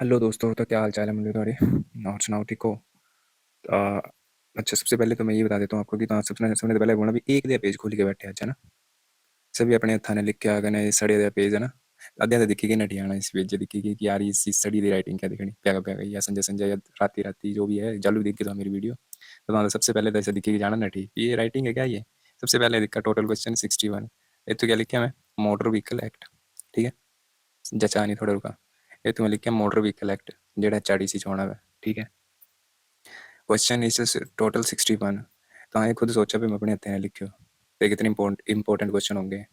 Hello दोस्तों, तो क्या हाल चाल है मुझे थोड़े और सुनाओ, ठीक हो? अ, अच्छा, सबसे पहले तो मैं ये बता देता हूँ आपको कि सबसे सबसे पहले बोलना भी एक दे पेज खोल के बैठे अच्छा ना। सभी अपने हत्था ने लिख के आ गए ने सड़े दे पेज है ना। अद्या तो दिखेगी नटी आना इस पेज दिखेगी कि यार इस सड़ी दी राइटिंग क्या दिखनी प्यागा प्यागा या संजय संजय या राती राती जो भी है जालू दिख के तो मेरी वीडियो तो वहाँ सबसे पहले तो ऐसे दिखेगी जाना नटी ये राइटिंग है क्या ये। सबसे पहले दिखा टोटल क्वेश्चन 61। ये तो क्या लिखा मैं मोटर व्हीकल एक्ट, ठीक है। जचा नहीं थोड़ा रुका। ये तुम्हें लिखा मोटर व्हीकल एक्ट जेड़ा चाड़ी सी चोना है, ठीक है। Question is total 61। तो हाँ ये खुद सोचा भी मैं अपने हत्थे ने लिखियो तो कितने इंपॉर्टेंट क्वेश्चन होंगे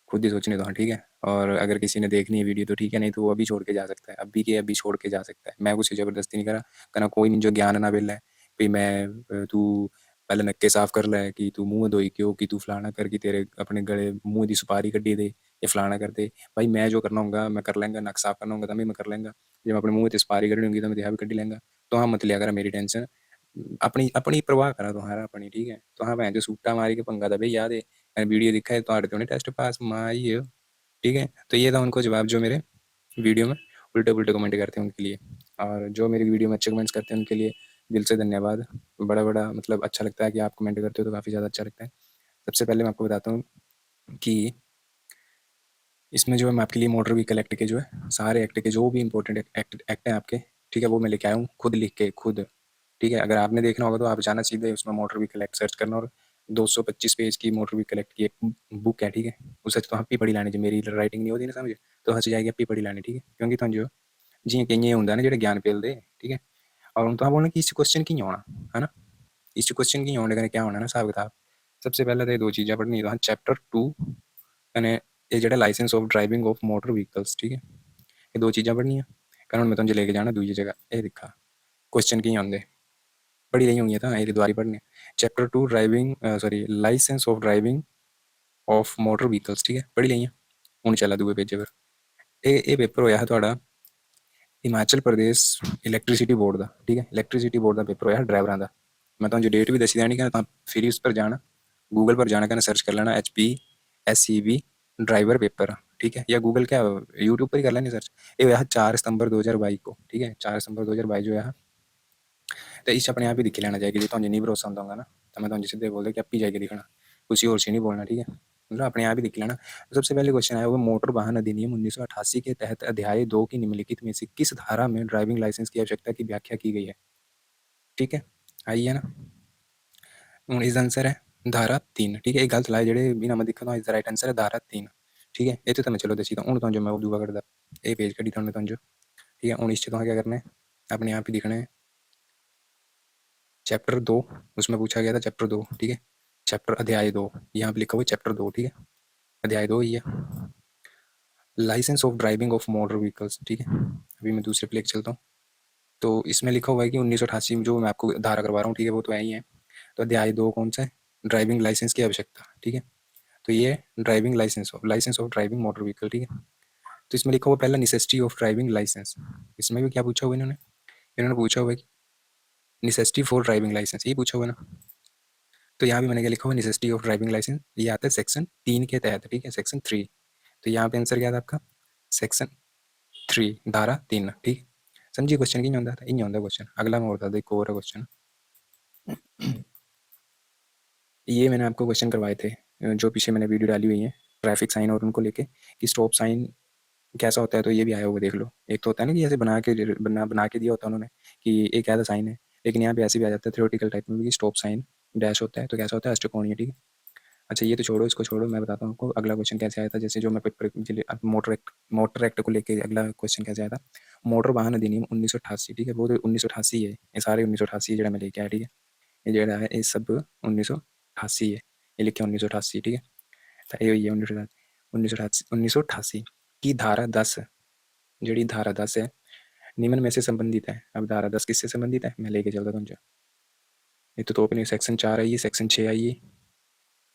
खुद ही सोचने दो, हाँ ठीक है। और अगर किसी ने देखनी है वीडियो तो ठीक है, नहीं तो वो अभी छोड़ के जा सकता है, अभी के अभी छोड़ के जा सकता है। मैं कुछ जबरदस्ती नहीं करा कहना कोई नहीं जो ज्ञान ना मिल है भी मैं तू पहले नक्के साफ कर ले कि तू मुंह धोई क्यों कि तू फलाना कर कि तेरे अपने गले मुंह की सुपारी कड्डी दे या फलाना कर दे। भाई मैं जो करना होगा मैं कर लेंगा, नक साफ करना होगा तो मैं कर लेंगा। जब मैं अपने मुंह की सुपारी कड्डी होगी तो मैं देहा भी कड्डी लेंगा। तो हाँ मत लिया करा मेरी टेंशन, अपनी अपनी परवाह करा तुम्हारा अपनी, ठीक है। तो हाँ मैं जो सूटा मारी के पंगा था भाई याद है, मैंने वीडियो दिखा है तो आड़े तो टेस्ट पास मारी है, ठीक है। तो ये था उनको जवाब जो मेरे वीडियो में उल्टे पुल्टे कमेंट करते हैं उनके लिए। और जो मेरी वीडियो में अच्छे कमेंट्स करते हैं उनके लिए दिल से धन्यवाद। बड़ा बड़ा मतलब अच्छा लगता है कि आप कमेंट करते हो तो काफ़ी ज़्यादा अच्छा लगता है। सबसे पहले मैं आपको बताता हूँ कि इसमें जो है मैं आपके लिए मोटर व्हीकल एक्ट के जो है सारे एक्ट के जो भी इंपॉर्टेंट एक्ट हैं आपके, ठीक है, वो मैं लेके आया हूँ खुद लिख के खुद, ठीक है। अगर आपने देखना होगा तो आप जाना सीधे उसमें मोटर व्हीकल एक्ट सर्च करना और 225 पेज की मोटर व्हीकल एक्ट की एक बुक है, ठीक है। उसे तो आप ही पढ़ी लानी जो मेरी राइटिंग नहीं होती ना समझ तो हंस जाएगी आप ही पढ़ी लानी, ठीक है। क्योंकि तुम जो जियां कई होंगे ना जो ज्ञान पेलते, ठीक है। और हम तो बोलना कि इस क्वेश्चन की होना है ना, इस क्वेश्चन की होने का क्या होना है ना हिसाब किताब। सबसे पहले तो ये दो चीज़ें पढ़नी तो हाँ चैप्टर 2 कने ये जो licence of driving of motor vehicles, ठीक है। ये दो चीज़ें पढ़नी है कारण मैं तुझे लेके जाना दूसरी जगह ये दिखा क्वेश्चन की होंगे पढ़ी रही होंगी था ये दोबारा पढ़ने। Chapter 2 driving sorry licence of driving of motor vehicles, ठीक है, पढ़ी रही है। हूँ चला दूए पेजे पर ये पेपर होया है थोड़ा हिमाचल प्रदेश इलैक्ट्रिसिटी बोर्ड का, ठीक है। इलैक्ट्रिसिटी बोर्ड का पेपर होया ड्राइवरों का। मैं तुझे डेट भी दसी देनी कहना फिर उस पर जाना गूगल पर जाना कहना सर्च कर लेना HPSCV ड्राइवर पेपर, ठीक है। या गूगल क्या यूट्यूब पर ही कर लेनी सर्च। ये होया 4 सितंबर 2022 को, ठीक है। 4 सितंबर 2022 जो है तो इस अपने आप ही दिखी लेना चाहिए जो तुझे नहीं भरोसा होगा ना तो मैं तुझे सीधे बोल दे कि आप ही जाके दिखना कुछ और से नहीं बोलना, ठीक है। मतलब अपने आप ही दिख लेना। तो सबसे पहले क्वेश्चन आया हुआ मोटर वाहन अधिनियम 1988 के तहत अध्याय 2 की निम्नलिखित में से किस धारा में ड्राइविंग लाइसेंस की आवश्यकता की व्याख्या की गई है, ठीक है। आई है ना। इसका आंसर है धारा 3, ठीक है। एक गलत लाए जेडे बिना मैं दिखा इसका राइट आंसर है धारा 3, ठीक है। ये तो मैं चलो दसी हूँ तो मैं वो दूआ करता ये पेज कड़ी थोड़े तुझे, ठीक है। हूँ इस क्या करना है अपने आप ही दिखना है चैप्टर 2 उसमें पूछा गया था चैप्टर 2, ठीक है। चैप्टर अध्याय 2 यहाँ पे लिखा हुआ चैप्टर 2, ठीक है। अध्याय 2 ही है licence of driving of motor vehicles, ठीक है। अभी मैं दूसरे पे लेके चलता हूँ। तो इसमें लिखा हुआ है कि 1988 में जो मैं आपको धारा करवा रहा हूँ, ठीक है, वो तो यही है। तो अध्याय 2 कौन सा है ड्राइविंग लाइसेंस की आवश्यकता, ठीक है। तो ये driving licence of driving motor vehicle, ठीक है। तो इसमें लिखा हुआ पहला निसेसिटी ऑफ ड्राइविंग लाइसेंस। इसमें भी क्या पूछा हुआ इन्होंने, इन्होंने पूछा हुआ है निसेसिटी फॉर ड्राइविंग लाइसेंस ये पूछा हुआ ना। तो यहाँ भी मैंने क्या लिखा हुआ नेसेसिटी ऑफ ड्राइविंग लाइसेंस ये आता है सेक्शन 3 के तहत, ठीक है, सेक्शन 3। तो यहाँ पे आंसर क्या था आपका सेक्शन 3 धारा 3, ठीक। समझिए क्वेश्चन की नहीं होता था इन होता क्वेश्चन अगला में होता था एक और क्वेश्चन। ये मैंने आपको क्वेश्चन करवाए थे जो पीछे मैंने वीडियो डाली हुई है ट्रैफिक साइन और उनको लेके कि स्टॉप साइन कैसा होता है। तो ये भी आया हुआ देख लो। एक तो होता है ना कि ऐसे बना के दिया होता है उन्होंने कि एक ऐसा साइन है, लेकिन यहाँ पे ऐसे भी आ जाता है थ्योरेटिकल टाइप में भी स्टॉप साइन डैश होता है तो कैसा होता है अष्टकोणीय, ठीक है। अच्छा ये तो छोड़ो इसको छोड़ो मैं बताता हूँ आपको अगला क्वेश्चन कैसे आया था। जैसे जो मैं पेपर मोटर एक्ट को लेके अगला क्वेश्चन कैसे आया था मोटर वाहन अधिनियम 1988, ठीक है। वो तो 1988 है ये सारे 1988 जो मैं लेके आया, ठीक है। ये जो है ये सब 1988 है ये लिखे 1988, ठीक है। तो ये हुई है 1988 की धारा 10 जी धारा 10 है निम्न में से संबंधित है। अब धारा 10 किससे संबंधित है मैं लेके चलता हूँ। ये तो अपने section 4 I section 6 I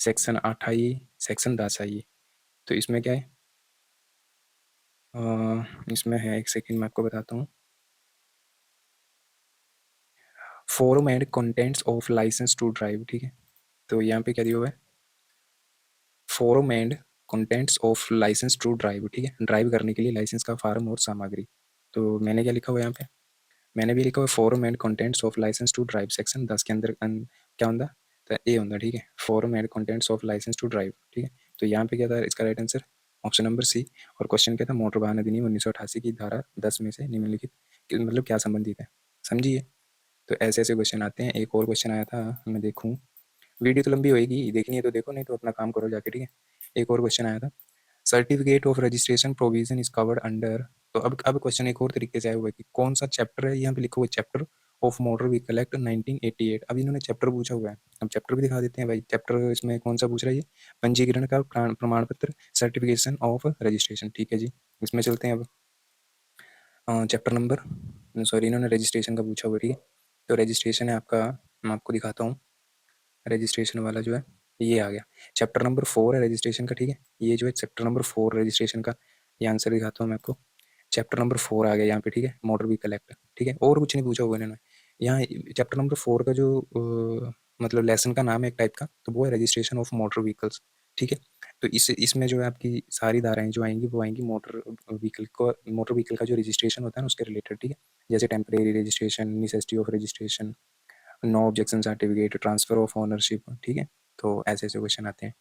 section 8 I section 10 आई। तो इसमें क्या है इसमें है एक सेकंड मैं आपको बताता हूँ form and contents of licence to drive, ठीक है। तो यहाँ पे क्या दिया हुआ है form and contents of licence to drive, ठीक है। ड्राइव करने के लिए लाइसेंस का फॉर्म और सामग्री। तो मैंने क्या लिखा हुआ है यहाँ पे, मैंने भी लिखा हुआ form and contents of licence to drive section 10 के अंदर क्या होता, तो ए होता, ठीक है, form and contents of licence to drive, ठीक है। तो यहाँ पे क्या था इसका right answer, option number C. और क्वेश्चन क्या था, मोटर वाहन अधिनियम 1988 की धारा 10 में से निम्नलिखित मतलब क्या संबंधित है, समझिए। तो ऐसे ऐसे क्वेश्चन आते हैं। एक और क्वेश्चन आया था, मैं देखूँ, वीडियो तो लंबी होएगी, देखनी है तो देखो, नहीं तो अपना काम करो जाके, ठीक है। एक और क्वेश्चन आया था, certificate of registration provision is covered under. तो अब क्वेश्चन एक और तरीके से आया हुआ है कि कौन सा चैप्टर है, यहाँ पे लिखा हुआ है chapter of motor vehicle act 1988। अब इन्होंने चैप्टर पूछा हुआ है, अब चैप्टर भी दिखा देते हैं भाई। चैप्टर इसमें कौन सा पूछ रहा है, ये पंजीकरण का प्रमाण पत्र, सर्टिफिकेशन ऑफ रजिस्ट्रेशन, ठीक है जी। इसमें चलते हैं अब चैप्टर नंबर, सॉरी इन्होंने रजिस्ट्रेशन का पूछा हुआ है, ठीक है। तो रजिस्ट्रेशन है आपका, मैं आपको दिखाता हूँ, रजिस्ट्रेशन वाला जो है ये आ गया, चैप्टर नंबर 4 है रजिस्ट्रेशन का, ठीक है। ये जो है चैप्टर नंबर 4 रजिस्ट्रेशन का, ये आंसर दिखाता हूँ मैं आपको। चैप्टर नंबर 4 आ गया यहाँ पे, ठीक है, मोटर व्हीकल एक्ट, ठीक है। और कुछ नहीं पूछा हुआ इन्होंने यहाँ। चैप्टर नंबर 4 का जो मतलब लेसन का नाम है एक टाइप का, तो वो है रजिस्ट्रेशन ऑफ मोटर व्हीकल्स, ठीक है। तो इसमें जो है आपकी सारी धाराएं जो आएंगी वो आएंगी मोटर व्हीकल का जो रजिस्ट्रेशन होता है ना उसके रिलेटेड, ठीक है। जैसे temporary registration, necessity of registration, no objection certificate, transfer of ownership, ठीक है। तो ऐसे ऐसे क्वेश्चन आते हैं।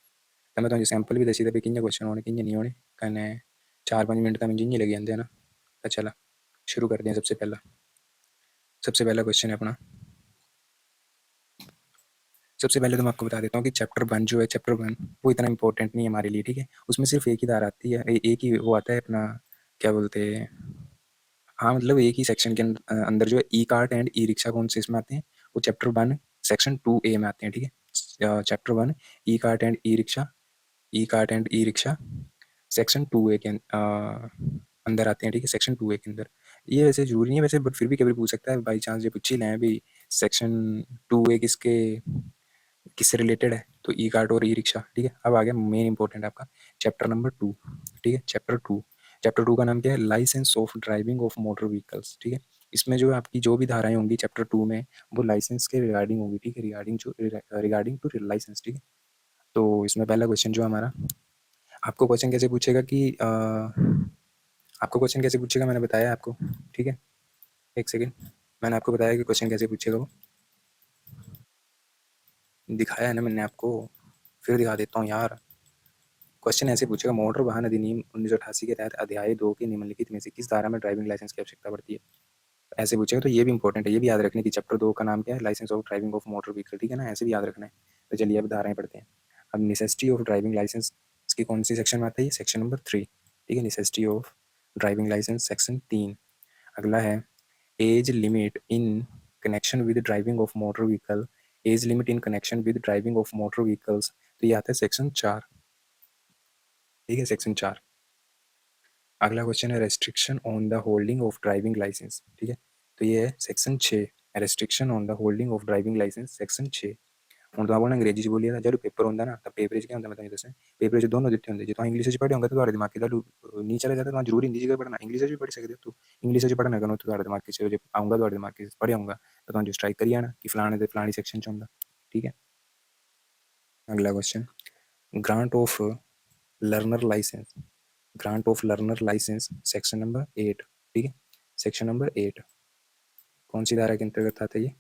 तो मैं तुझे सैंपल भी दसी कि क्वेश्चन होने कि नहीं होने, कने 4-5 मिनट का मुझे लग जाते हैं ना। तो चला शुरू करते हैं। सबसे पहला क्वेश्चन है अपना, सबसे पहले तो मैं आपको बता देता हूँ कि चैप्टर 1 जो है, चैप्टर 1 वो इतना इंपॉर्टेंट नहीं है हमारे लिए, ठीक है। उसमें सिर्फ एक ही धारा आती है, एक ही वो आता है अपना, क्या बोलते हैं, हाँ मतलब एक ही सेक्शन के अंदर जो है e cart and e rickshaw कौन से इसमें आते हैं, वो चैप्टर 1 सेक्शन 2A में आते हैं, ठीक है। Chapter 1 e cart and e rickshaw, e cart and e rickshaw section 2A के अंदर आते हैं, ठीक है, सेक्शन 2A के अंदर। ये वैसे जरूरी नहीं है वैसे, बट फिर भी कभी पूछ सकता है बाई चांस, ये पूछ ही लें भी सेक्शन 2A किससे रिलेटेड है, तो ई कार्ट और ई रिक्शा, ठीक है। अब आ गया मेन इंपॉर्टेंट आपका चैप्टर नंबर 2, ठीक है। चैप्टर 2 का नाम क्या है, licence of driving of motor vehicles, ठीक है। इसमें जो आपकी जो भी धाराएं होंगी चैप्टर 2 में, वो लाइसेंस के रिगार्डिंग होगी, ठीक है, रिगार्डिंग टू लाइसेंस, ठीक है। तो इसमें पहला क्वेश्चन जो हमारा, आपको क्वेश्चन कैसे पूछेगा कि आपको क्वेश्चन कैसे पूछेगा मैंने बताया आपको, ठीक है। एक सेकेंड, मैंने आपको बताया कि क्वेश्चन कैसे पूछेगा, वो दिखाया है ना मैंने आपको, फिर दिखा देता हूँ यार। क्वेश्चन ऐसे पूछेगा, मोटर वाहन अधिनियम 1988 के तहत अध्याय 2 के निम्नलिखित में से किस धारा में ड्राइविंग लाइसेंस की आवश्यकता पड़ती है, ऐसे पूछेगा। तो ये भी इंपॉर्टेंट है, ये भी याद रखने की, चैप्टर 2 का नाम क्या है, licence of driving of motor vehicle, ठीक है ना, ऐसे भी याद रखना है। तो चलिए अब धाराएं पढ़ते हैं। अब नेसेसिटी ऑफ ड्राइविंग लाइसेंस की कौन सी सेक्शन में आता है, ये सेक्शन नंबर 3, ठीक है। Necessity of driving licence section 3। अगला है age limit in connection with driving of motor vehicle, age limit in connection with driving of motor vehicles, तो ये आता है सेक्शन 4, ठीक है, सेक्शन 4। अगला क्वेश्चन है restriction on the holding of driving licence, ठीक है। तो ये है section 6, restriction on the holding of driving licence section 6। ਹੁਣ ਤਾਂ ਆਪਾਂ ਅੰਗਰੇਜ਼ੀ 'ਚ ਬੋਲੀਏ ਤਾਂ ਜਦੋਂ ਪੇਪਰ ਹੁੰਦਾ ਨਾ ਤਾਂ ਪੇਪਰ 'ਚ ਕੀ ਹੁੰਦਾ, ਮੈਂ ਤੁਹਾਨੂੰ ਦੱਸਾਂ, ਪੇਪਰ 'ਚ ਦੋਨੋਂ ਦਿੱਤੇ ਹੁੰਦੇ। ਜੇ ਤੁਸੀਂ ਇੰਗਲਿਸ਼ 'ਚ ਪੜ੍ਹੇ ਹੋਗੇ ਤਾਂ ਤੁਹਾਡੇ ਦਿਮਾਗ 'ਚ ਤੁਹਾਨੂੰ ਨਹੀਂ ਚਲੇ ਜਾਂਦਾ, ਤਾਂ ਜ਼ਰੂਰ ਹਿੰਦੀ 'ਚ ਪੜ੍ਹਨਾ, ਇੰਗਲਿਸ਼ 'ਚ ਵੀ ਪੜ੍ਹ ਸਕਦੇ ਹੋ। ਤੂੰ ਇੰਗਲਿਸ਼ 'ਚ ਪੜ੍ਹਨਾ ਕਰੋ, ਤੁਹਾਡੇ ਦਿਮਾਗ 'ਚ ਜੇ ਆਊਗਾ, ਤੁਹਾਡੇ ਦਿਮਾਗ 'ਚ ਪੜ੍ਹਿਆ ਹੋਊਗਾ ਤਾਂ ਤੁਹਾਨੂੰ ਸਟ੍ਰਾਈਕ ਕਰੀ ਜਾਣਾ ਕਿ ਫਲਾਣੇ ਦੇ ਫਲਾਣੀ ਸੈਕਸ਼ਨ 'ਚ ਹੁੰਦਾ, ठीक है। अगला question, grant of learner licence, grant of learner licence section number 8, ठीक है, सेक्शन नंबर 8 कौन सी धारा के अंतर्गत आता है,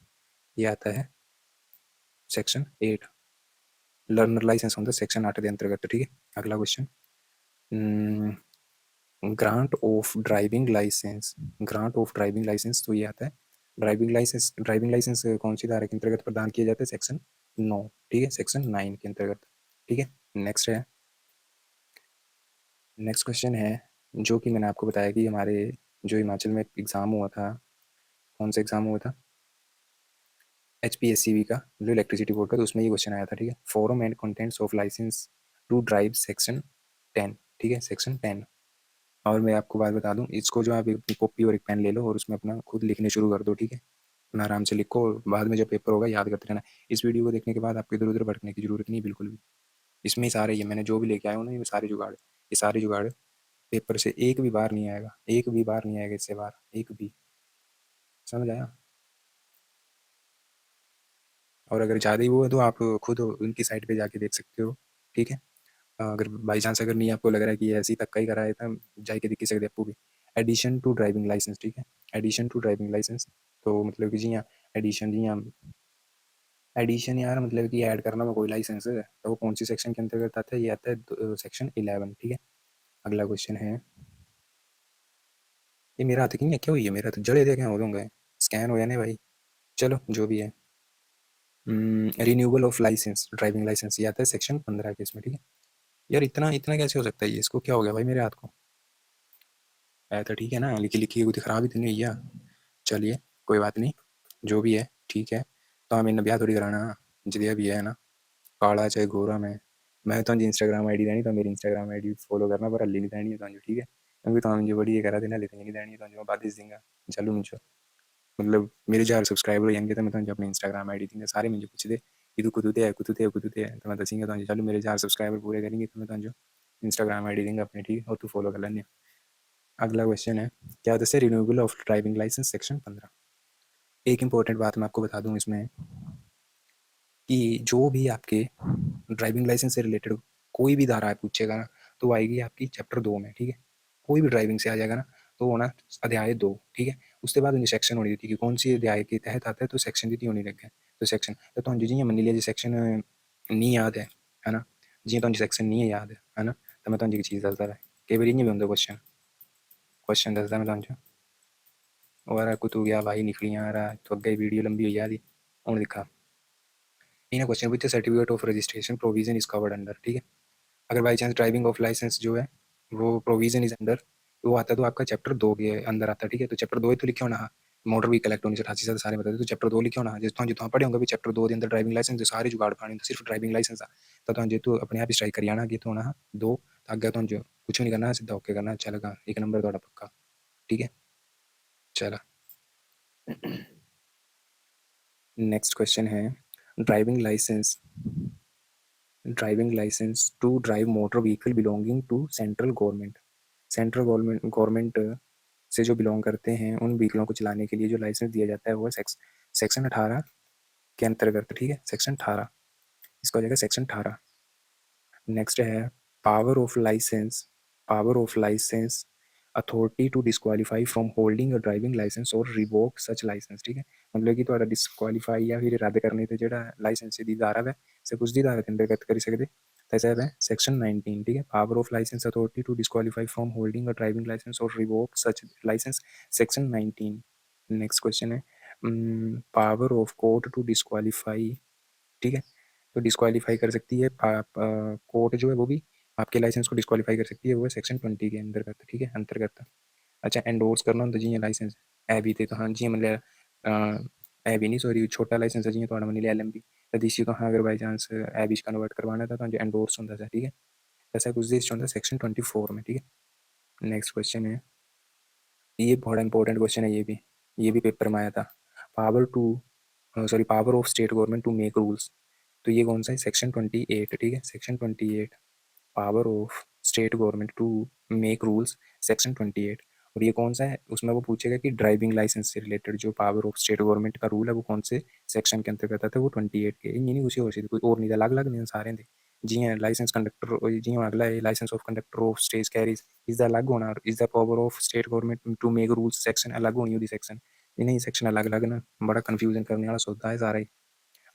ये आता है सेक्शन 8, लर्नर लाइसेंस होता है सेक्शन 8 के अंतर्गत, ठीक है। अगला question, grant of driving licence, grant of driving licence, तो ये आता है ड्राइविंग लाइसेंस कौन सी धारा के अंतर्गत प्रदान किया जाता है, सेक्शन 9, ठीक है, सेक्शन 9 के अंतर्गत, ठीक है। नेक्स्ट है, नेक्स्ट क्वेश्चन है जो कि मैंने आपको बताया कि हमारे जो हिमाचल में एग्ज़ाम हुआ था, कौन सा एग्ज़ाम हुआ था, HPSCB का, जो इलेक्ट्रिसिटी बोर्ड का, तो उसमें ये क्वेश्चन आया था, ठीक है। Form and contents of licence to drive section 10, ठीक है, सेक्शन 10। और मैं आपको बात बता दूं, इसको जो आप एक कॉपी और एक पेन ले लो और उसमें अपना खुद लिखने शुरू कर दो, ठीक है। अपना आराम से लिखो और बाद में जब पेपर होगा याद करते रहना। इस वीडियो को देखने के बाद आपको इधर उधर भटकने की जरूरत नहीं बिल्कुल भी। इसमें ही सारे, ये मैंने जो भी लेके आया हूँ ना, ये सारे जुगाड़, ये सारे जुगाड़ पेपर से एक भी बार नहीं आएगा, एक भी बार नहीं आएगा इससे बाहर, एक भी, समझ आया। और अगर ज़्यादा ही वो है तो आप खुद उनकी साइट पे जाके देख सकते हो, ठीक है। अगर बाई चांस अगर नहीं आपको लग रहा है कि ये ऐसे ही धक्का ही करा है तो जाके देख सकते आपको भी, एडिशन टू ड्राइविंग लाइसेंस, ठीक है, एडिशन टू ड्राइविंग लाइसेंस। तो मतलब कि जियां एडिशन, जियां एडिशन यार मतलब कि ऐड करना में कोई लाइसेंस है तो वो कौन सी सेक्शन के अंतर्गत आता है, ये आता है सेक्शन 11, ठीक है। अगला क्वेश्चन है, ये मेरा हाथ की नहीं है, क्या हुई है, मेरा तो जड़े देखे हो दूंगा, स्कैन हो जाने भाई, चलो जो भी है। Renewal of licence, driving licence, ये आता है सेक्शन 15 के इसमें, ठीक है। यार इतना इतना कैसे हो सकता है ये, इसको क्या हो गया भाई मेरे हाथ को, है तो ठीक है ना, लिखी लिखी कुछ खराब ही तो नहीं है। चलिए कोई बात नहीं, जो भी है ठीक है। तो हमें ब्याह थोड़ी कराना, जिदिया भी है ना, काला चाहे गोरा मैं तो इंस्टाग्राम आईडी देनी, तो मेरी इंस्टाग्राम आईडी फॉलो करना, पर हल्ली नहीं देनी है तो, ठीक है, क्योंकि तो मुझे बड़ी ये करा देना, लेकिन नहीं देनी है तो बात देंगे। चलो मुझे मतलब मेरे 4 सब्सक्राइबर हो जाएंगे तो मैं तुझे अपनी इंस्टाग्राम आईडी दूंगा, सारे मुझे पूछ दे कि तू कुतुते है कुतुते है कुतुते है, तो मैं दसेंगे तो चलो मेरे 4 सब्सक्राइबर पूरे करेंगे तो मैं तुझे इंस्टाग्राम आईडी दूंगा अपनी, ठीक है, और तू फॉलो कर लेने। अगला क्वेश्चन है, क्या दसे renewable of driving licence section 15। एक इंपॉर्टेंट बात मैं आपको बता दूं इसमें, कि जो भी आपके ड्राइविंग लाइसेंस से रिलेटेड कोई भी धारा पूछेगा ना, तो वो आएगी आपकी चैप्टर 2 में, ठीक है। कोई भी ड्राइविंग से आ जाएगा ना, तो होना अध्याय 2, ठीक है। उसके बाद उन्हें सेक्शन होनी थी कि कौन सी अध्याय के तहत आता है, तो सेक्शन दी होनी लगे, तो सेक्शन तो जी मान लिया जी सेक्शन नहीं याद है ना, जी तो सेक्शन नहीं है याद है ना, तो मैं तुझे एक चीज़ दसदा है, कई बार इ'यां भी होंगे क्वेश्चन, क्वेश्चन दसदा मैं तुझे, और तू गया भाई निकली आ रहा तो अगे वीडियो लंबी हो जा रही, हूँ दिखा in question which certificate of registration provision is covered under, ठीक है। अगर by chance driving of licence जो है वो प्रोविजन इज अंडर, वो आता है तो आपका चैप्टर 2 के अंदर आता है, ठीक है। तो चैप्टर 2 तो लिखे होना मोटर व्हीकल एक्ट 1988 से सारे बताते, तो चैप्टर 2 लिखे होना जिस जितना पढ़े होंगे भी चैप्टर 2 के अंदर ड्राइविंग लाइसेंस जो सारे जुगाड़ पाने तो सिर्फ ड्राइविंग लाइसेंस आ तो जो अपने आप स्ट्राइक कर आना कि तो होना 2, तो अगर तो कुछ नहीं करना, सीधा ओके करना, चलेगा एक नंबर थोड़ा पक्का, ठीक है। चला नेक्स्ट क्वेश्चन है, driving licence, driving licence to drive motor vehicle belonging to central government, central government से जो बिलोंग करते हैं उन व्हीकलों को चलाने के लिए जो लाइसेंस दिया जाता है वो सेक्शन 18 के अंतर्गत, ठीक है, सेक्शन 18, इसका हो जाएगा सेक्शन 18। नेक्स्ट है, power of licence, power of licence authority to disqualify from holding a driving licence और रिवोक सच लाइसेंस, ठीक है। मतलब कि थोड़ा डिस्क्वालीफाई या फिर रद्द करने से जो लाइसेंस दी धारा है से कुछ दी धारा के अंतर्गत कर सकते, तैसा है सेक्शन 19, ठीक है। Power of licence authority to disqualify from holding a driving licence और revoke such licence, section 19। Next question है, power of court to disqualify, ठीक है, तो डिस्क्वालीफाई कर सकती है कोर्ट जो है वो भी आपके लाइसेंस को डिस्क्वालीफाई कर सकती है, वो है सेक्शन 20 के अंतर्गत, ठीक है, अंतर्गत। अच्छा एंडोर्स करना तो जी लाइसेंस ए भी थे तो हाँ जी मतलब ए भी नहीं सॉरी छोटा लाइसेंस है जी तो मान लिया LMB तो दिसी तो हाँ अगर बाई चांस ए भी कन्वर्ट करवाना था तो जो एंडोर्स होता था, ठीक है, ऐसा कुछ देश होता है सेक्शन 24 में, ठीक है। नेक्स्ट क्वेश्चन है, ये बड़ा इंपॉर्टेंट क्वेश्चन है, ये भी पेपर में आया था, power to sorry power of state government to make rules, तो ये कौन सा है, सेक्शन 28, ठीक है, section 28, power of state government to make rules, section 28। और ये कौन सा है, उसमें वो पूछेगा कि ड्राइविंग लाइसेंस से रिलेटेड जो पावर ऑफ स्टेट गवर्नमेंट का रूल है वो कौन से सेक्शन के अंतर्गत आता है, वो 28 के, ये नहीं उसी और कोई और नहीं था, अलग अलग नहीं सारे थे जी हैं। लाइसेंस कंडक्टर जी हाँ अगला है, licence of conductor of stage carriage is the अलग होना, is the power of state government to make rules, section अलग होनी होती सेक्शन, नहीं सेक्शन अलग अलग ना, बड़ा कंफ्यूजन करने वाला सौदा है सारा ही।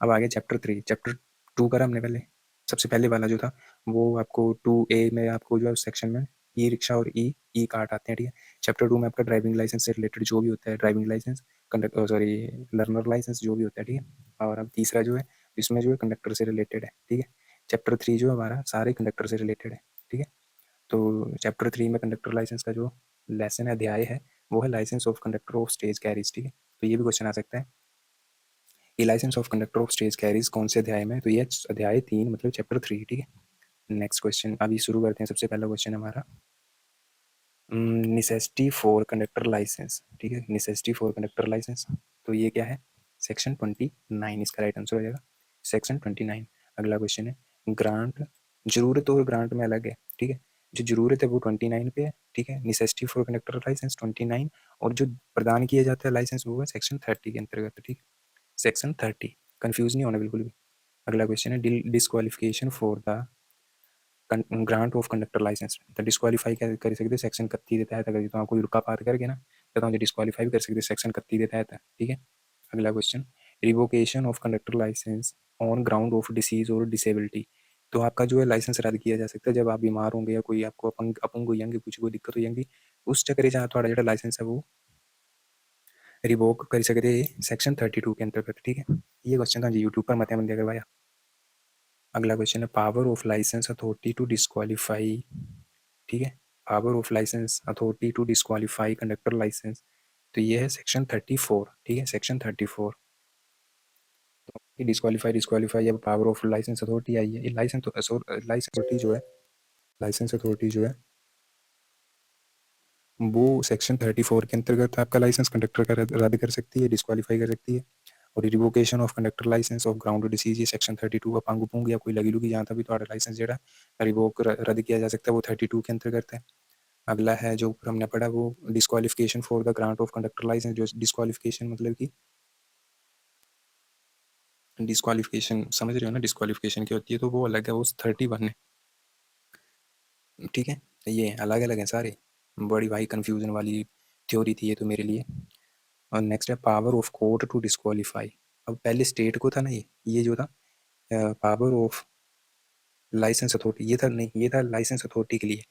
अब आगे चैप्टर 3, चैप्टर 2 करा हमने पहले, सबसे पहले वाला जो था वो आपको 2A में आपको जो है सेक्शन में ई रिक्शा और ई कार्ट आते हैं, ठीक है। चैप्टर 2 में आपका ड्राइविंग लाइसेंस से रिलेटेड जो भी होता है, driving licence conductor sorry learner licence जो भी होता है, ठीक है। और अब तीसरा जो है इसमें जो है कंडक्टर से रिलेटेड है, ठीक है। चैप्टर 3 जो हमारा सारे कंडक्टर से रिलेटेड है, ठीक है। तो चैप्टर 3 में कंडक्टर लाइसेंस का जो लेसन अध्याय है वो है licence of conductor of stage carriage, ठीक है। तो ये भी क्वेश्चन आ सकता है कि licence of conductor of stage carriage कौन से अध्याय में, तो ये अध्याय 3 मतलब चैप्टर 3, ठीक है। नेक्स्ट क्वेश्चन अभी शुरू करते हैं, सबसे पहला क्वेश्चन हमारा निसेसिटी फॉर कंडक्टर लाइसेंस, ठीक है, निसेसिटी फॉर कंडक्टर लाइसेंस, तो ये क्या है, सेक्शन 29 इसका राइट आंसर हो जाएगा, सेक्शन 29। अगला क्वेश्चन है, ग्रांट, जरूरत और ग्रांट में अलग है, ठीक है, जो जरूरत है वो 29 पे है, ठीक है, निसेसिटी फॉर कंडक्टर लाइसेंस 29, और जो प्रदान किया जाता है लाइसेंस वो है सेक्शन 30 के अंतर्गत, ठीक है, सेक्शन 30, कंफ्यूज नहीं होना बिल्कुल भी। अगला क्वेश्चन है, disqualification for the grant of conductor licence तो डिस्क्वालीफाई कर सकते सैक्शन 31 के तहत, अगर तो कोई रुका पात करके ना तो डिस्क्वालीफाई भी कर सकते सैक्शन 31 के तहत। ठीक है, अगला question, revocation of conductor licence on ground of disease और डिसेबिलिटी। तो आपका जो है लाइसेंस रद्द किया जा सकता है जब आप बीमार होंगे या कोई आपको अपंग होंगे, कुछ कोई दिक्कत होगी उस चक्कर जहाँ थोड़ा जो लाइसेंस है वो रिवोक कर सकते हैं सेक्शन 32 के अंतर्गत। ठीक है, ये क्वेश्चन था जी यूट्यूब पर मत बंदे करवाया। अगला क्वेश्चन है power of licence authority to disqualify. ठीक है, power of licence authority to disqualify conductor licence, तो ये है सेक्शन 34। ठीक है, सेक्शन 34 डिस्क्वालीफाई डिस्क्वालीफाई अब पावर ऑफ लाइसेंस अथॉरिटी आई है। लाइसेंस अथॉरिटी जो है, लाइसेंस अथॉरिटी जो है वो सेक्शन 34 के अंतर्गत आपका लाइसेंस कंडक्टर का रद्द कर सकती है, डिस्क्वालीफाई कर सकती है। और revocation of conductor licence of ground disease ये सेक्शन 32 का पांगू पुंग या कोई लगी लुगी जहाँ भी तो लाइसेंस जो रिवोक रद्द किया जा सकता है वो 32 के अंतर्गत है। अगला है जो हमने पढ़ा वो disqualification for the grant of conductor licence, जो डिस्क्वालिफिकेशन मतलब कि डिस्क्वालिफिकेशन समझ रहे हो ना, डिस्क्वालिफिकेशन की होती है तो वो अलग है, वो 31 है। ठीक है, ये अलग अलग है सारे, बड़ी भाई कंफ्यूजन वाली थ्योरी थी ये तो मेरे लिए। और नेक्स्ट है power of court to disqualify. अब पहले स्टेट को था ना, ये जो था पावर ऑफ लाइसेंस अथॉरिटी, ये था नहीं, ये था लाइसेंस अथॉरिटी के लिए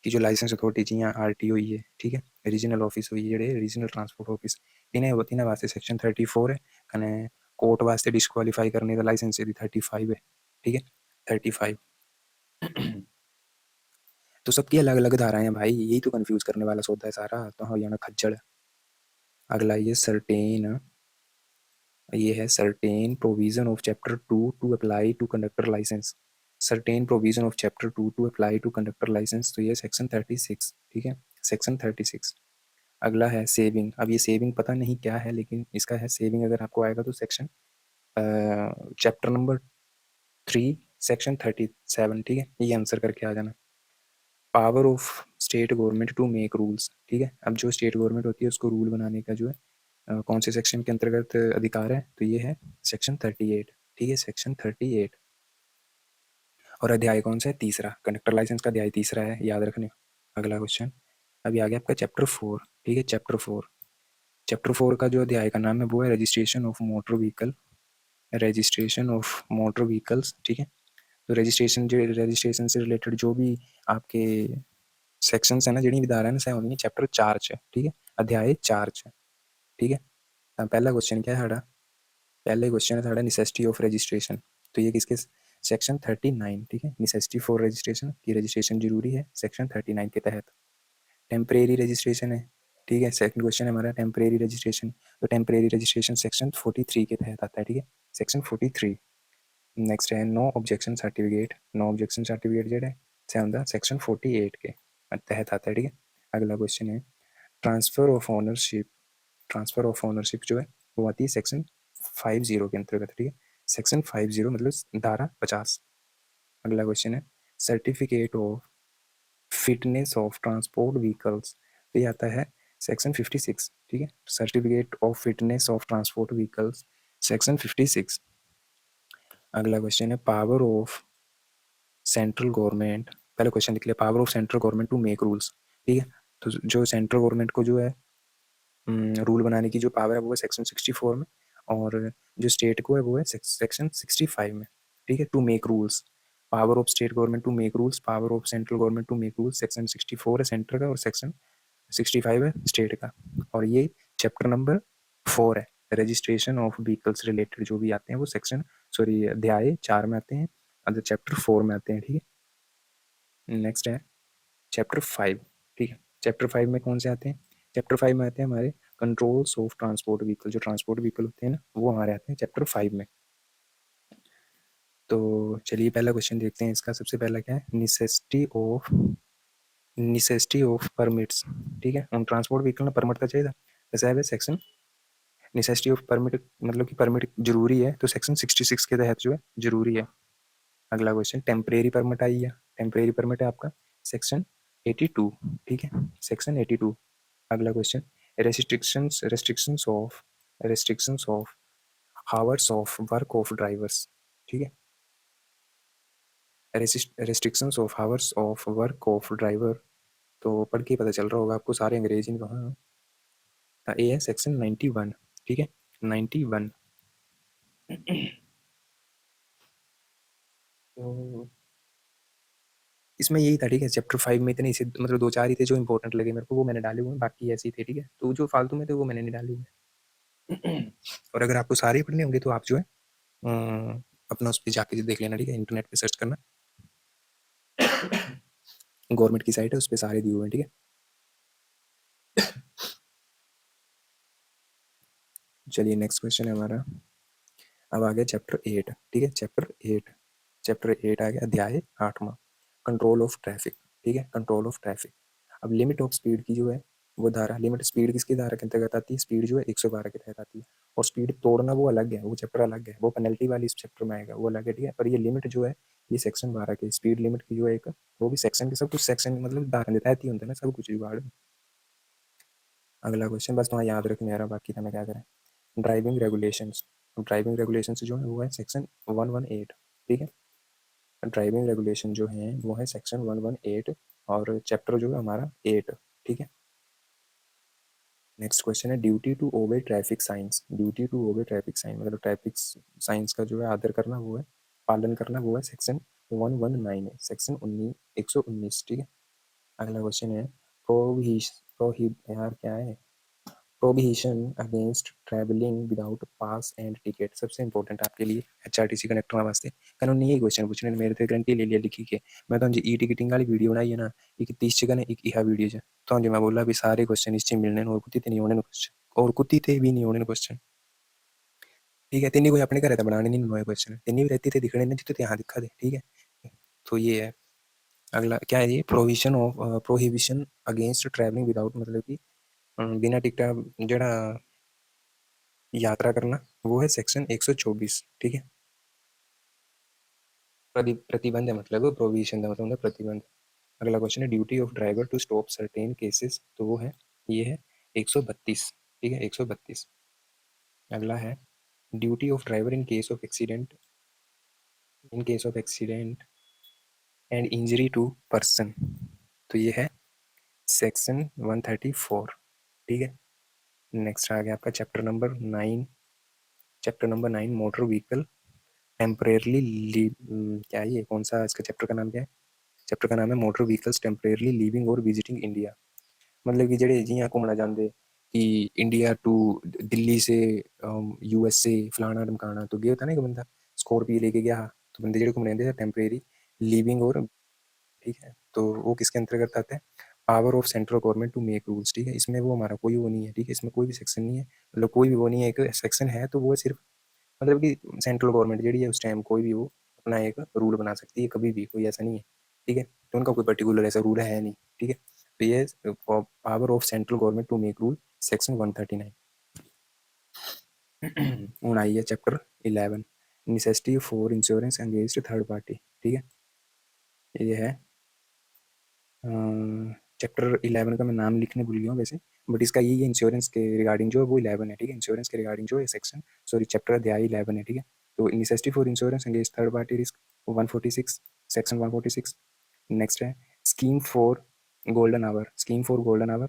कि जो लाइसेंस अथॉरिटी जियां आरटीओ ही है। ठीक है, रीजनल ऑफिस हुई जेडे रीजनल ट्रांसपोर्ट ऑफिस तिन्हें वास्ते सेक्शन 34 है कने कोर्ट वास्ते डिस्क्वालीफाई करने का लाइसेंस यदि 35 है। ठीक है, 35 तो सबकी अलग अलग धाराएं हैं भाई, यही तो कंफ्यूज करने वाला सौदा है सारा, तो हाँ यहाँ खच्चड़। अगला ये है certain provision of chapter 2 to apply to conductor licence. Certain provision of chapter 2 to apply to conductor licence, तो ये सेक्शन 36। ठीक है, सेक्शन 36। अगला है सेविंग। अब ये सेविंग पता नहीं क्या है लेकिन इसका है सेविंग, अगर आपको आएगा तो सेक्शन चैप्टर नंबर 3 सेक्शन 37। ठीक है, ये आंसर करके आ जाना। Power of state government to make rules. ठीक है, अब जो स्टेट गवर्नमेंट होती है उसको रूल बनाने का जो है कौन से सेक्शन के अंतर्गत अधिकार है, तो ये है सेक्शन 38। ठीक है, सेक्शन 38। और अध्याय कौन सा है, तीसरा, कंडक्टर लाइसेंस का अध्याय तीसरा है, याद रखने। अगला क्वेश्चन, अभी आ गया आपका चैप्टर 4। ठीक है, चैप्टर 4। चैप्टर 4 का जो अध्याय का नाम है वो है registration of motor vehicle, registration of motor vehicles. ठीक है, तो रजिस्ट्रेशन से रिलेटेड जो भी आपके सेक्शंस है ना, जी भी धारा है ना, चैप्टर 4 च। ठीक है, अध्याय 4 च। ठीक है, पहला क्वेश्चन क्या है साढ़ा, पहले क्वेश्चन है साढ़ा निसेसिटी ऑफ रजिस्ट्रेशन, तो ये किसके, सेक्शन 39। ठीक है, निसेसिटी फॉर रजिस्ट्रेशन की रजिस्ट्रेशन जरूरी है सेक्शन 39 के तहत। टेम्परेरी रजिस्ट्रेशन है। ठीक है, सेकंड क्वेश्चन है हमारा टेम्परेरी रजिस्ट्रेशन, तो टेम्परेरी रजिस्ट्रेशन सेक्शन 43 के तहत आता है। ठीक है, सेक्शन 43। नेक्स्ट है no objection certificate, no objection certificate जो है सेक्शन 48 के तहत आता है। ठीक है, अगला क्वेश्चन है transfer of ownership, transfer of ownership जो है वो आती है सेक्शन 50 के अंतर्गत। ठीक है, सेक्शन 50 मतलब धारा 50। अगला क्वेश्चन है certificate of fitness of transport vehicles, तो ये आता है सेक्शन 56। ठीक है, certificate of fitness of transport vehicles section 56। अगला क्वेश्चन है पावर ऑफ सेंट्रल गवर्नमेंट, पहले क्वेश्चन लिख लिया, power of central government to make rules. ठीक है, तो जो सेंट्रल गवर्नमेंट को जो है रूल बनाने की जो पावर है वो है सेक्शन 64 में, और जो स्टेट को है वो है सेक्शन 65 में। ठीक है, to make rules, power of state government to make rules, power of central government to make rules section 64 है सेंटर का और सेक्शन 65 है स्टेट का। और ये चैप्टर नंबर 4 है, रजिस्ट्रेशन ऑफ व्हीकल्स रिलेटेड जो भी आते हैं वो सेक्शन सॉरी अध्याय 4 में आते हैं, अदर चैप्टर 4 में आते हैं। ठीक है, नेक्स्ट है चैप्टर 5। ठीक है, चैप्टर 5 में कौन से आते हैं, चैप्टर 5 में आते हैं हमारे कंट्रोल्स ऑफ ट्रांसपोर्ट व्हीकल, जो ट्रांसपोर्ट व्हीकल होते हैं ना वो हमारे आते हैं चैप्टर 5 में। तो चलिए पहला क्वेश्चन देखते हैं इसका, सबसे पहला क्या है निसेसिटी ऑफ परमिट्स। ठीक है, उन ट्रांसपोर्ट व्हीकल में परमिट का चाहिए था, जैसा है सेक्शन निसेसिटी ऑफ परमिट मतलब कि परमिट जरूरी है, तो सेक्शन 66 के तहत जो है जरूरी है। अगला क्वेश्चन टेम्परेरी परमिट आई है, टेम्परेरी परमिट है आपका सेक्शन 82। ठीक है, सेक्शन 82। अगला question restrictions of hours of work of drivers. ठीक है, restrictions of hours of work of driver, तो पढ़ के पता चल रहा होगा आपको, सारे अंग्रेजी में कहाँ। ए है सेक्शन 91, ठीक है 91। तो इसमें यही था, ठीक है, चैप्टर 5 में इतने से मतलब 2-4 ही थे जो इंपॉर्टेंट लगे मेरे को, वो मैंने डाले हुए हैं, बाकी ऐसे ही थे, ठीक है। तो जो फालतू में थे वो मैंने नहीं डाले हुए। और अगर आपको सारे पढ़ने होंगे तो आप जो है अपना उस पर जाके देख लेना, ठीक है, इंटरनेट पे सर्च करना, गवर्नमेंट की साइट है, उस पर सारे दिए हुए हैं, ठीक है। चलिए नेक्स्ट क्वेश्चन है हमारा, अब आ गया चैप्टर 8, ठीक है, चैप्टर 8 आ गया, अध्याय 8वां, कंट्रोल ऑफ ट्रैफिक, ठीक है, कंट्रोल ऑफ ट्रैफिक। अब लिमिट ऑफ स्पीड की जो है वो धारा, लिमिट स्पीड किसकी धारा के अंतर्गत आती है, स्पीड जो है 112 के तहत आती है। और स्पीड तोड़ना वो अलग है, वो चैप्टर अलग है, वो पेनल्टी वाली इस चैप्टर में आएगा, वो अलग है, ठीक है। पर ये लिमिट जो है ये सेक्शन 12 की स्पीड लिमिट की जो है एक, वो भी सेक्शन के सब कुछ सेक्शन मतलब धारा देता है होता है ना सब कुछ जुगाड़। अगला क्वेश्चन बस तुम्हारा याद रखने आ रहा, बाकी था मैं क्या करें। ड्राइविंग रेगुलेशंस, ड्राइविंग रेगुलेशंस जो है वो है सेक्शन 118, ठीक है। ड्राइविंग रेगुलेशन जो है वो है सेक्शन 118 और चैप्टर जो है हमारा 8, ठीक है। नेक्स्ट क्वेश्चन है duty to obey traffic signs, duty to obey traffic sign मतलब ट्रैफिक साइंस का जो है आदर करना, वो है पालन करना, वो है सेक्शन 119 है, सेक्शन 119, ठीक है। अगला क्वेश्चन है प्रोहिब यार क्या है, prohibition against travelling without pass and ticket, सबसे इंपॉर्टेंट आपके लिए एचआरटीसी कंडक्टर वास्ते कानून यही क्वेश्चन पूछने मेरे तो गारंटी ले लिया लिखी के। मैं तो ई टिकटिंग वाली वीडियो बनाई है ना, एक 30 जगह ने एक यह वीडियो है, तो मैं बोला भी सारे क्वेश्चन इस मिलने और कुत्ती नहीं होने क्वेश्चन, और कुत्ती थे भी नहीं होने क्वेश्चन, ठीक है। तेनी कोई अपने घर बनाने नहीं हुए क्वेश्चन, तेनी भी रहती थे दिखने नहीं तो यहाँ दिखा दे, ठीक है। तो ये है अगला क्या है, ये provision of prohibition against travelling without मतलब कि बिना टिकट जरा यात्रा करना, वो है सेक्शन 124, ठीक है। प्रतिबंध है मतलब प्रोविजन का मतलब प्रतिबंध। अगला क्वेश्चन है duty of driver to stop certain cases, तो वो है ये है 132, ठीक है 132। अगला है duty of driver in case of accident, in case of accident and injury to person, तो ये है सेक्शन 134, ठीक है। नेक्स्ट आ गया आपका chapter number 9, chapter number 9 motor vehicle temporarily leave, क्या है ये कौन सा इसका चैप्टर का नाम क्या है, चैप्टर का नाम है मोटर व्हीकल्स टेम्परेरली लीविंग और विजिटिंग इंडिया। मतलब कि जेडे जियां घूमना चाहते कि इंडिया टू दिल्ली से यूएसए फलाना ढमकाना, तो गया था ना एक बंदा स्कॉर्पियो लेके गया, तो बंदे जेडे घूमने आते टेम्परेरी लिविंग और, ठीक है। तो वो किसके अंतर्गत आता है, power of central government to make rules, ठीक है। इसमें वो हमारा कोई वो नहीं है, ठीक है, इसमें कोई भी सेक्शन नहीं है, मतलब कोई भी वो नहीं है, एक सेक्शन है तो वो सिर्फ मतलब कि सेंट्रल गवर्नमेंट जी है उस टाइम कोई भी वो अपना एक रूल बना सकती है कभी भी, कोई ऐसा नहीं है, ठीक है। तो उनका कोई पर्टिकुलर ऐसा रूल है नहीं, ठीक है। तो ये power of central government to make rule section 139। हूँ आई है chapter 11 necessity for insurance against third party, ठीक है। ये है चैप्टर 11 का मैं नाम लिखने भूल गया हूँ वैसे, बट इसका ये इंश्योरेंस के रिगार्डिंग जो है वो 11 है, ठीक है। इंश्योरेंस के रिगार्डिंग जो है सेक्शन सॉरी चैप्टर अध्याय 11 है, ठीक है। तो necessity for insurance against third party risk 146, section 146। Next है scheme for golden hour, scheme for golden hour,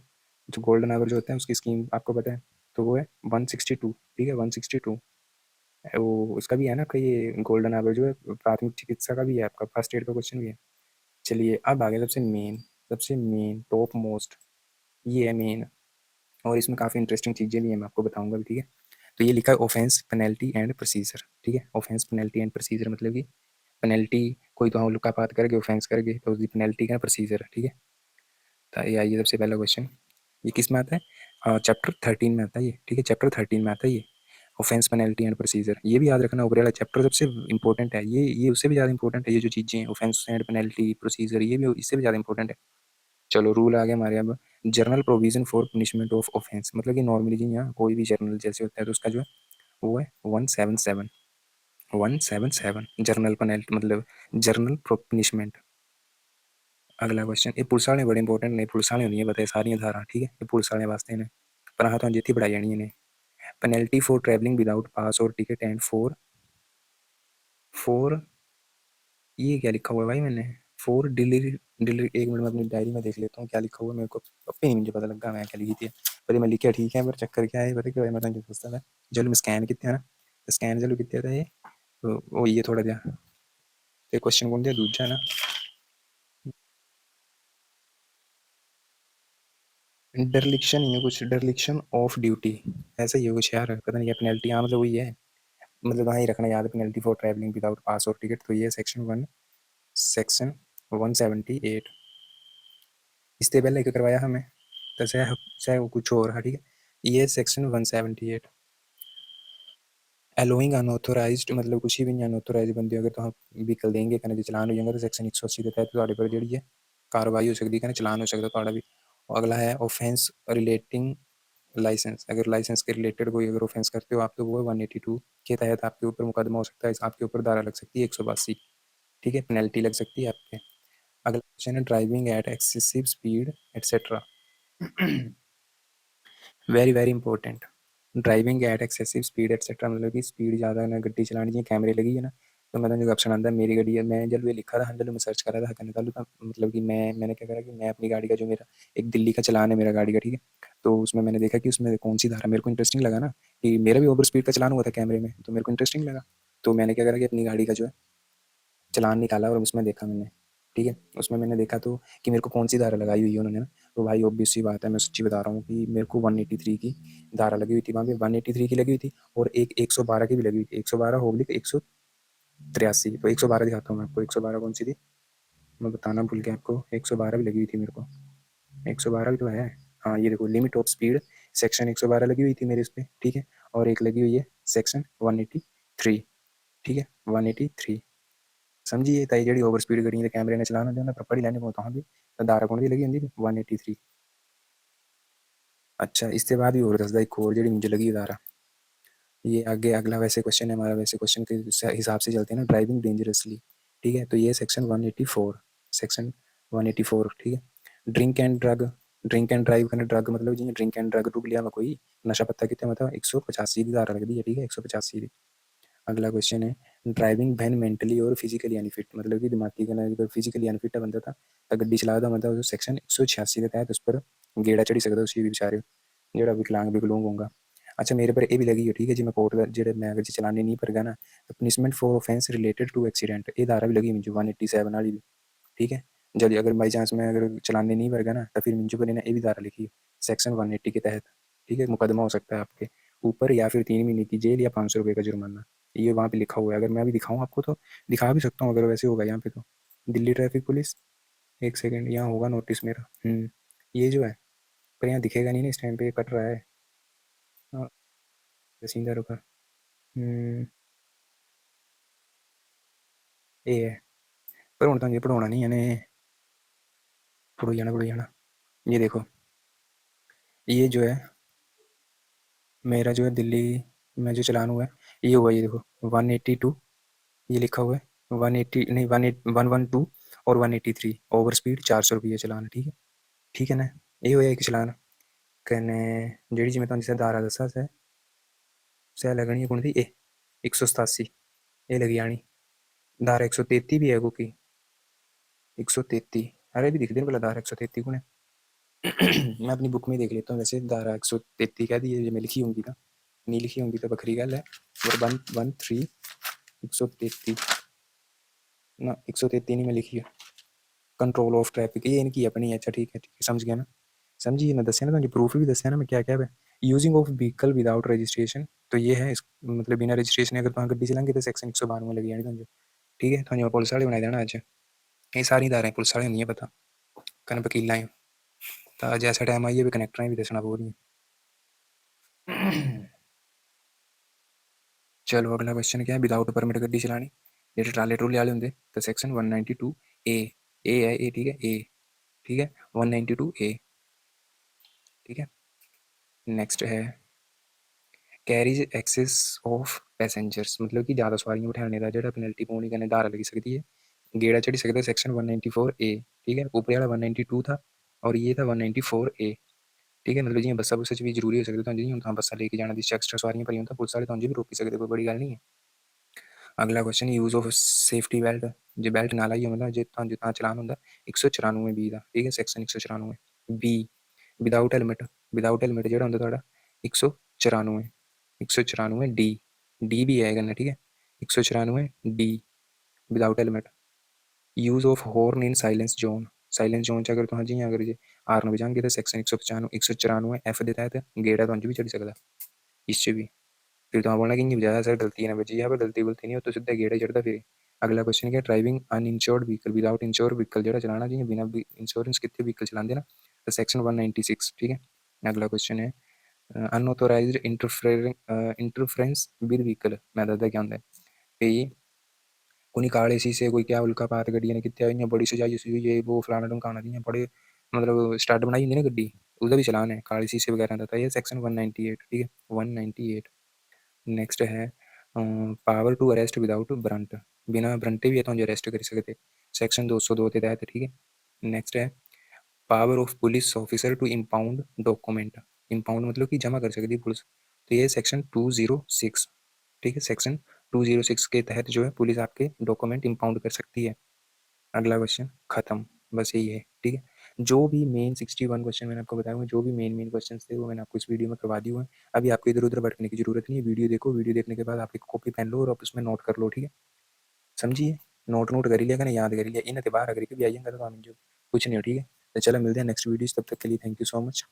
जो गोल्डन आवर जो होता है उसकी स्कीम आपको पता है, तो वो है 162, ठीक है 162। वो उसका भी है ना आपका ये गोल्डन आवर जो है प्राथमिक चिकित्सा का भी है, आपका फर्स्ट एड का क्वेश्चन भी है। चलिए अब आगे सबसे मेन टॉप मोस्ट, ये है मेन, और इसमें काफ़ी इंटरेस्टिंग चीज़ें भी हैं मैं आपको बताऊंगा भी, ठीक है। तो ये लिखा है ऑफेंस पेनल्टी एंड प्रोसीजर, ठीक है। ऑफेंस पेनल्टी एंड प्रोसीजर मतलब कि पेनल्टी कोई तो हम लुकापात करके ऑफेंस करके तो उसकी पेनल्टी का प्रोसीजर है, ठीक है। तो ये आइए सबसे पहला क्वेश्चन, ये किस में आता है, चैप्टर 13 में आता है ये, ठीक है, चैप्टर 13 में आता है ये ऑफेंस पेनल्टी एंड प्रोसीजर। ये भी याद रखना ऊपर वाला चैप्टर सबसे इंपॉर्टेंट है, ये उससे भी ज़्यादा इंपॉर्टेंट है, ये जो चीज़ें ऑफेंस एंड पेनल्टी प्रोसीजर ये भी इससे भी ज़्यादा इंपॉर्टेंट है। चलो रूल आ गया हमारे अब, journal provision for punishment of offence मतलब कि नॉर्मली जी यहाँ कोई भी जर्नल जैसे होता है तो उसका जो है वो है 177, 177 जर्नल पेनल्टी मतलब जर्नल पनिशमेंट। अगला क्वेश्चन ये पुलिस वाले बड़े इंपॉर्टेंट ने, पुलिस वाले नहीं पता सारियां धारा, ठीक है, ये पुलिस वाले वास्ते ने पर हाँ तो जितनी पढ़ाई जानी है पेनल्टी फॉर ट्रैवलिंग विदाउट पास और टिकट एंड फॉर ये क्या लिखा हुआ है भाई मैंने? For delivery. डिलीवरी, एक मिनट में अपनी डायरी में देख लेता हूँ क्या लिखा हुआ है, मेरे को अपने नहीं मुझे पता लगा मैं क्या लिखी थी। पर मैं लिखा ठीक है, पर चक्कर क्या है पता क्या, मैं सोचता था चलो मैं स्कैन कितने ना, स्कैन चलो कितने था ये, तो वो ये थोड़ा दिया, तो क्वेश्चन कौन दिया दूसरा ना। डरलिक्शन ही है कुछ, डरलिक्शन ऑफ ड्यूटी, ऐसा ही है कुछ यार, पता नहीं क्या पेनल्टी, हाँ मतलब वही है, मतलब वहाँ ही रखना याद, पेनल्टी फॉर ट्रैवलिंग विदाउट पास और टिकट, तो ये सेक्शन 1, सेक्शन 178। इससे पहले क्या करवाया हमें, तो चाहे वो कुछ और है, ठीक है, ये सेक्शन 178। एलोइंग अनऑथोराइज्ड मतलब कुछ भी नहीं, अनऑथोराइज बंदे अगर तो हम व्हीकल देंगे कहना जी चलान हो जाएगा, तो सेक्शन 180 के तहत ਤੁਹਾਡੇ पर ਜਿਹੜੀ है कार्रवाई हो सकती है, कहना चलान हो सकता है ਤੁਹਾਡਾ भी। और अगला है ऑफेंस रिलेटिंग लाइसेंस, अगर लाइसेंस के रिलेटेड कोई अगर ऑफेंस करते हो आप, तो वो है 182 के तहत आपके ऊपर मुकदमा हो सकता है, आपके ऊपर धारा लग सकती है 182, ठीक है, पेनल्टी लग सकती है आपके। अगला क्वेश्चन है driving eight excessive speed etcetera. Very very important. Driving eight excessive speed etcetera मतलब कि स्पीड ज़्यादा ना गड्डी चलानी चाहिए, कैमरे लगी है ना, तो मतलब जो ऑप्शन आता है मेरी गाड़ी है, मैं जब ये लिखा था जब मैं सर्च करा था करने था, मतलब कि मैंने क्या करा कि मैं अपनी गाड़ी का जो मेरा एक दिल्ली का चलान है मेरा गाड़ी का, ठीक है, तो उसमें मैंने देखा कि उसमें कौन सी धारा मेरे को इंटरेस्टिंग लगा ना, कि मेरा भी ओवर स्पीड का चलान हुआ था कैमरे में, तो मेरे को इंटरेस्टिंग लगा, तो मैंने क्या करा कि अपनी गाड़ी का जो है चलान निकाला और उसमें देखा मैंने, ठीक है, उसमें मैंने देखा तो कि मेरे को कौन सी धारा लगाई हुई है उन्होंने ना, तो भाई ऑब्वियस सी बात है, मैं सच्ची बता रहा हूँ कि मेरे को 183 की धारा लगी हुई थी वहाँ पे, 183 की लगी हुई थी, और एक 112 की भी लगी हुई थी, 112 होगी 183, तो 112 दिखाता हूँ मैं आपको, 112 कौन सी थी मैं बताना भूल गया आपको, 112 भी लगी हुई थी मेरे को, 112 भी तो है, हाँ ये देखो लिमिट ऑफ स्पीड सेक्शन 112 लगी हुई थी मेरे इस पर, ठीक है, और एक लगी हुई है सेक्शन 183, ठीक है 183, समझिए ताई जी ओवर स्पीड गड्डियां ते कैमरे ने चलाना जो ना प्रॉपर्टी लैने को तो भी धारा कौन दी लगी होंगी 183। अच्छा इसके बाद भी और दसदा एक और जी मुझे लगी धारा, ये आगे अगला वैसे क्वेश्चन है हमारा, वैसे क्वेश्चन के हिसाब से चलते हैं ना, ड्राइविंग डेंजरसली, ठीक है, तो ये सेक्शन 184, सेक्शन 184, ठीक है, drink and drug, drink and drive करना, ड्रग मतलब जी ड्रिंक एंड ड्रग टूक लिया मैं कोई नशा पत्ता कितने मतलब 185 की धारा लग दी है, ठीक है 185 की। अगला क्वेश्चन है ड्राइविंग वैन मेंटली और फिजिकली अनफिट मतलब कि दिमागी कना अगर फिजिकली अनफिट है बंदा था तो गड्डी चला दा मतलब सेक्शन 186 के तहत उस पर गेड़ा चढ़ी सकता उसी भी बेचारे जो विकलांग विकलूंग होगा। अच्छा मेरे पर ये भी लगी है, ठीक है जी, मैं कोर्ट जो मैं अगर चलाने नहीं पर गया ना, तो punishment for offence related to accident ये धारा भी लगी मुझे 187 वाली भी, ठीक है, जल्दी अगर बाई चांस मैं अगर चलाने नहीं पर गया ना, तो फिर मुझे पर ये भी धारा लिखी है सेक्शन 180 के तहत, ठीक है, मुकदमा हो सकता है आपके ऊपर, या फिर 3 महीने की जेल या 500 रुपये का जुर्माना, ये वहाँ पे लिखा हुआ है, अगर मैं भी दिखाऊँ आपको तो दिखा भी सकता हूँ अगर वैसे होगा यहाँ पे तो, दिल्ली ट्रैफिक पुलिस, एक सेकंड यहाँ होगा नोटिस मेरा, ये जो है पर यहाँ दिखेगा नहीं ना इस टाइम पे, ये कट रहा है, हाँ, सीधा रुका, ये है, पर हूँ तो ये पढ़ाना नहीं है, पढ़ो जाना, ये देखो, ये जो है मेरा जो है दिल्ली में जो चलान हुआ है ये हुआ, ये देखो 182 ये लिखा हुआ है, 180 नहीं 112 और 183 ओवर स्पीड 400 रुपये चलान, ठीक है, ठीक है ना, ये होया एक चलान कने जेडी जी मैं तुम जिसे धारा दसा सह लगनी है कौन थी ए 187 ये लगी आनी, धारा 133 भी है कोई 133, अरे भी दिख दे भला धारा 133 कौन है। मैं अपनी बुक में देख लेता हूँ वैसे धारा 133 कह दी है, मैं लिखी होंगी ना, नहीं लिखी होंगी तो बखरी गल है, और 113 133 ना 133 नहीं में लिखी है, कंट्रोल ऑफ ट्रैफिक ये इनकी अपनी है, अच्छा ठीक है समझ गया ना, समझिए ना दसिया ना तो प्रूफ भी दसिया ना मैं क्या क्या है, using of vehicle without registration, तो ये है मतलब बिना रजिस्ट्रेशन अगर तुम गड्डी चलाएंगे तो सेक्शन 192 लगी जानी तुझे, ठीक है, तुझे पुलिस वाले बनाई देना अज, ये सारी धाराएं पुलिस वाले नहीं पता कन वकील आए, तो जैसा टाइम आइए भी कनैक्टर भी दसना पो रही है। चलो अगला क्वेश्चन क्या है, विदाउट परमिट गड्डी चलानी जेह्ड़े ट्राले ट्रूले वाले होंगे, तो सेक्शन 192 ए है ए, ठीक है ए, ठीक है 192 ए, ठीक है, नेक्स्ट है कैरीज एक्सेस ऑफ पैसेंजर्स मतलब कि ज़्यादा सवारियां बिठाने का जो पेनल्टी पौनी कने धारा लगी सकती है, गेड़ा चढ़ी सकता है सेक्शन 194 ए, ठीक है, ऊपर वाला 192 था और ये था 194 ए, ठीक है, मतलब जी बसा बुसा भी जरूरी हो सकता है जी, हम बसा लेके जाना जिस एक्स्ट्रा सवारियां भरी होता पुलिस वाले तो भी रोकी सकते, कोई बड़ी गल नहीं है। अगला question, use of safety belt, जो बेल्ट ना लाइए मतलब जितना जितना चलान होंगे 194 बी का, ठीक है, section 194 B. Without helmet, without helmet जो होंगे थोड़ा 194, 194 डी, डी भी है करना, ठीक है, 194 D without helmet. Use of horn in silence zone, silence zone च अगर तुम जी अगर जे आर बजाएंगे तो सैक्शन 195 एफ के तहत गेड़ा तो भी चढ़ी सकता इस भी। फिर तो बोलना कि इं बजाया सर गलती ना बची, यहाँ पर गलती गलती नहीं हो तो सीधा गेड़ा चढ़ता फिर। अगला क्वेश्चन क्या, driving uninsured vehicle, without ensure vehicle जो चलाना चाहिए बिना इंश्योरेंस कितने व्हीकल चलाते ना, तो सैक्शन 196, ठीक है। अगला क्वेश्चन है, अनऑथोराइज्ड इंटरफ्रेंस विद व्हीकल, मैं दसदा क्या होंगे कि कोई काले शीशे कोई क्या उल्का पात गड्डियां ने कितने इं बड़ी सजाई सुई ये वो फलाना ढमकाना जियां बड़े मतलब स्टड बनाई होंगी ना गड्डी, उसका भी चलान है काले शीशे वगैरह का, ये सेक्शन 198, ठीक है 198। नेक्स्ट है power to arrest without warrant, बिना ब्रंटे भी तो अरेस्ट कर सकते, सेक्शन 202 के तहत, ठीक है। नेक्स्ट है power of police officer to impound document, impound मतलब कि जमा कर सकती है पुलिस, तो ये सेक्शन 206, ठीक है, सेक्शन 206 के तहत जो है पुलिस आपके डॉक्यूमेंट इम्पाउंड कर सकती है। अगला क्वेश्चन खत्म, बस यही है, ठीक है। जो भी मेन 61 क्वेश्चन मैंने आपको बताया, जो भी मेन मेन क्वेश्चन थे वो मैंने आपको इस वीडियो में करवा दिए हुए हैं। अभी आपको इधर उधर भटकने की जरूरत नहीं है, वीडियो देखो, वीडियो देखने के बाद आप एक कॉपी पेन लो और आप उसमें नोट कर लो, ठीक है, समझिए, नोट नोट कर लिया ना, याद कर लिया इन बाहर अगर कभी आइएगा तो हम जो कुछ नहीं हो, ठीक है। तो चलो मिलते हैं नेक्स्ट वीडियो, तब तक के लिए थैंक यू सो मच।